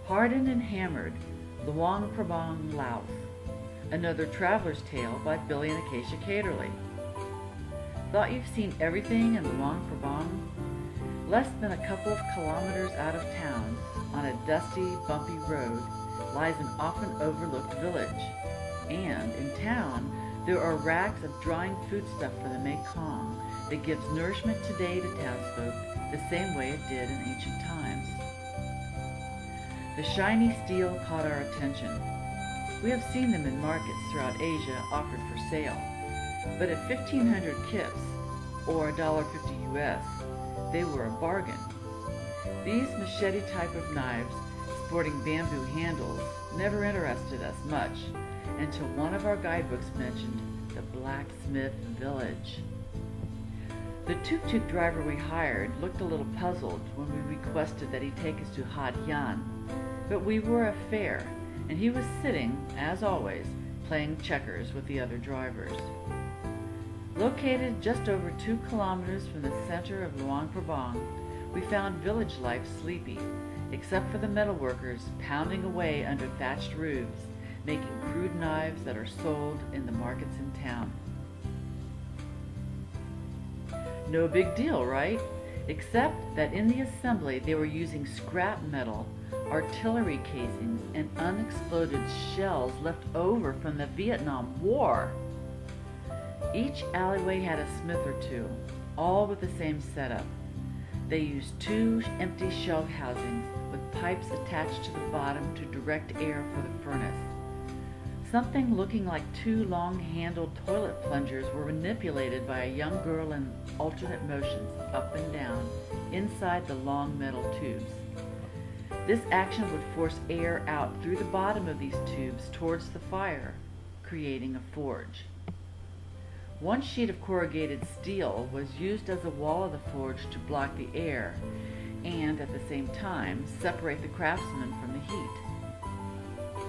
Hardened and Hammered, Luang Prabang, Laos. Another Traveler's Tale by Billy and Acacia Caterly. Thought you've seen everything in Luang Prabang? Less than a couple of kilometers out of town, on a dusty, bumpy road, lies an often overlooked village. And in town, there are racks of drying foodstuff for the Mekong that gives nourishment today to townsfolk the same way it did in ancient times. The shiny steel caught our attention. We have seen them in markets throughout Asia offered for sale, but at 1,500 kips, or $1.50 US, they were a bargain. These machete type of knives, sporting bamboo handles, never interested us much until one of our guidebooks mentioned the blacksmith village. The tuk-tuk driver we hired looked a little puzzled when we requested that he take us to Ha Dian, but we were a fair, and he was sitting, as always, playing checkers with the other drivers. Located just over 2 kilometers from the center of Luang Prabang, we found village life sleepy, except for the metalworkers pounding away under thatched roofs, making crude knives that are sold in the markets in town. No big deal, right? Except that in the assembly they were using scrap metal, artillery casings, and unexploded shells left over from the Vietnam War. Each alleyway had a smith or two, all with the same setup. They used 2 empty shell housings with pipes attached to the bottom to direct air for the furnace. Something looking like 2 long-handled toilet plungers were manipulated by a young girl in alternate motions, up and down, inside the long metal tubes. This action would force air out through the bottom of these tubes towards the fire, creating a forge. 1 sheet of corrugated steel was used as a wall of the forge to block the air and, at the same time, separate the craftsmen from the heat.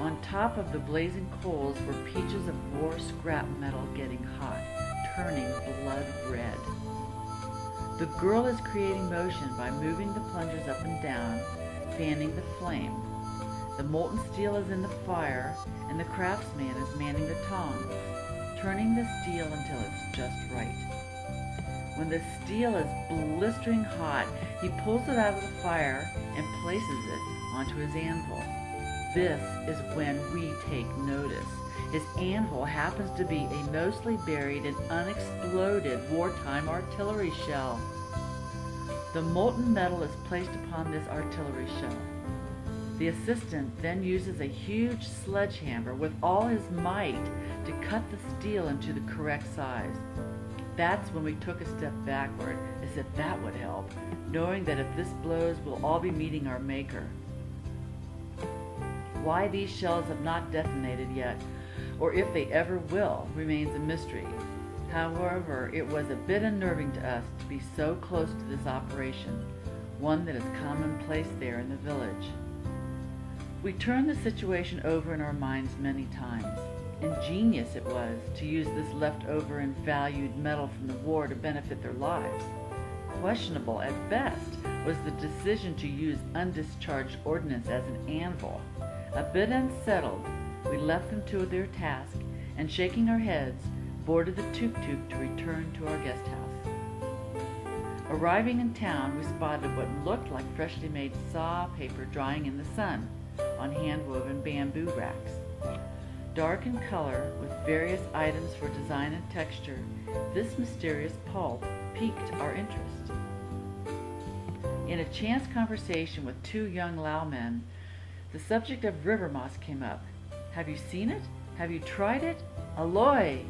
On top of the blazing coals were peaches of war scrap metal getting hot, turning blood red. The girl is creating motion by moving the plungers up and down, fanning the flame. The molten steel is in the fire, and the craftsman is manning the tongs, turning the steel until it's just right. When the steel is blistering hot, he pulls it out of the fire and places it onto his anvil. This is when we take notice. His anvil happens to be a mostly buried and unexploded wartime artillery shell. The molten metal is placed upon this artillery shell. The assistant then uses a huge sledgehammer with all his might to cut the steel into the correct size. That's when we took a step backward, as if that would help, knowing that if this blows, we'll all be meeting our maker. Why these shells have not detonated yet, or if they ever will, remains a mystery. However, it was a bit unnerving to us to be so close to this operation, one that is commonplace there in the village. We turned the situation over in our minds many times. Ingenious it was to use this leftover and valued metal from the war to benefit their lives. Questionable at best was the decision to use undischarged ordnance as an anvil. A bit unsettled, we left them to their task and, shaking our heads, boarded the tuk-tuk to return to our guest house. Arriving in town, we spotted what looked like freshly made saw paper drying in the sun on hand-woven bamboo racks. Dark in color, with various items for design and texture, this mysterious pulp piqued our interest. In a chance conversation with 2 young Lao men, the subject of river moss came up. Have you seen it? Have you tried it? Aloy!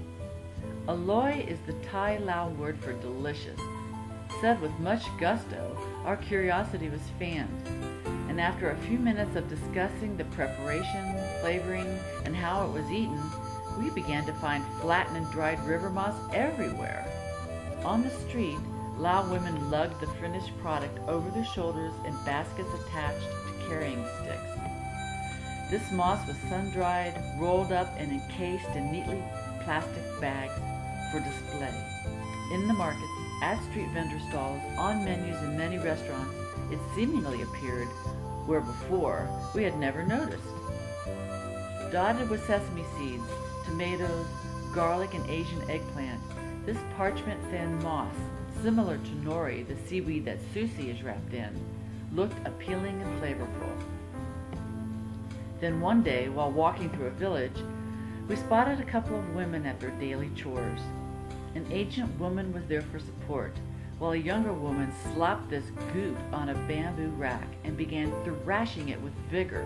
Aloy is the Thai Lao word for delicious. Said with much gusto, our curiosity was fanned, and after a few minutes of discussing the preparation, flavoring, and how it was eaten, we began to find flattened and dried river moss everywhere. On the street, Lao women lugged the finished product over their shoulders in baskets attached to carrying sticks. This moss was sun-dried, rolled up, and encased in neatly plastic bags for display. In the markets, at street vendor stalls, on menus in many restaurants, it seemingly appeared where before we had never noticed. Dotted with sesame seeds, tomatoes, garlic, and Asian eggplant, this parchment-thin moss, similar to nori, the seaweed that sushi is wrapped in, looked appealing and flavorful. Then one day, while walking through a village, we spotted a couple of women at their daily chores. An ancient woman was there for support, while a younger woman slapped this goop on a bamboo rack and began thrashing it with vigor.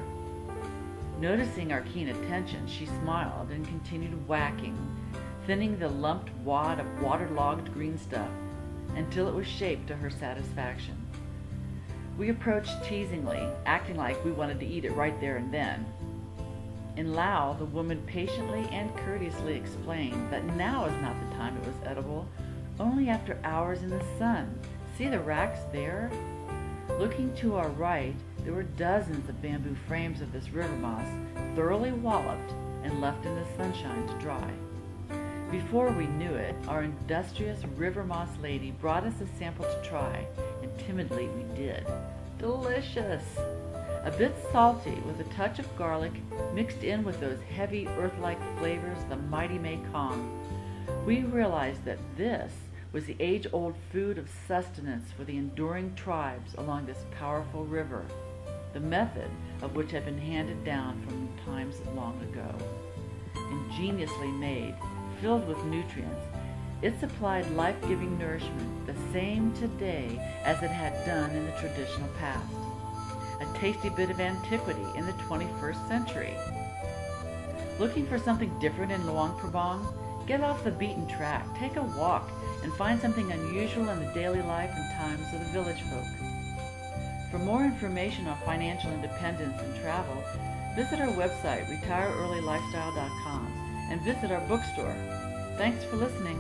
Noticing our keen attention, she smiled and continued whacking, thinning the lumped wad of waterlogged green stuff until it was shaped to her satisfaction. We approached teasingly, acting like we wanted to eat it right there and then. In Laos, the woman patiently and courteously explained that now is not the time it was edible, only after hours in the sun. See the racks there? Looking to our right, there were dozens of bamboo frames of this river moss, thoroughly walloped and left in the sunshine to dry. Before we knew it, our industrious river moss lady brought us a sample to try, and timidly we did. Delicious! A bit salty with a touch of garlic mixed in with those heavy earth-like flavors of the mighty Mekong. We realized that this was the age-old food of sustenance for the enduring tribes along this powerful river, the method of which had been handed down from times long ago. Ingeniously made, filled with nutrients, it supplied life-giving nourishment the same today as it had done in the traditional past. A tasty bit of antiquity in the 21st century. Looking for something different in Luang Prabang? Get off the beaten track, take a walk, and find something unusual in the daily life and times of the village folk. For more information on financial independence and travel, visit our website, retireearlylifestyle.com, and visit our bookstore. Thanks for listening.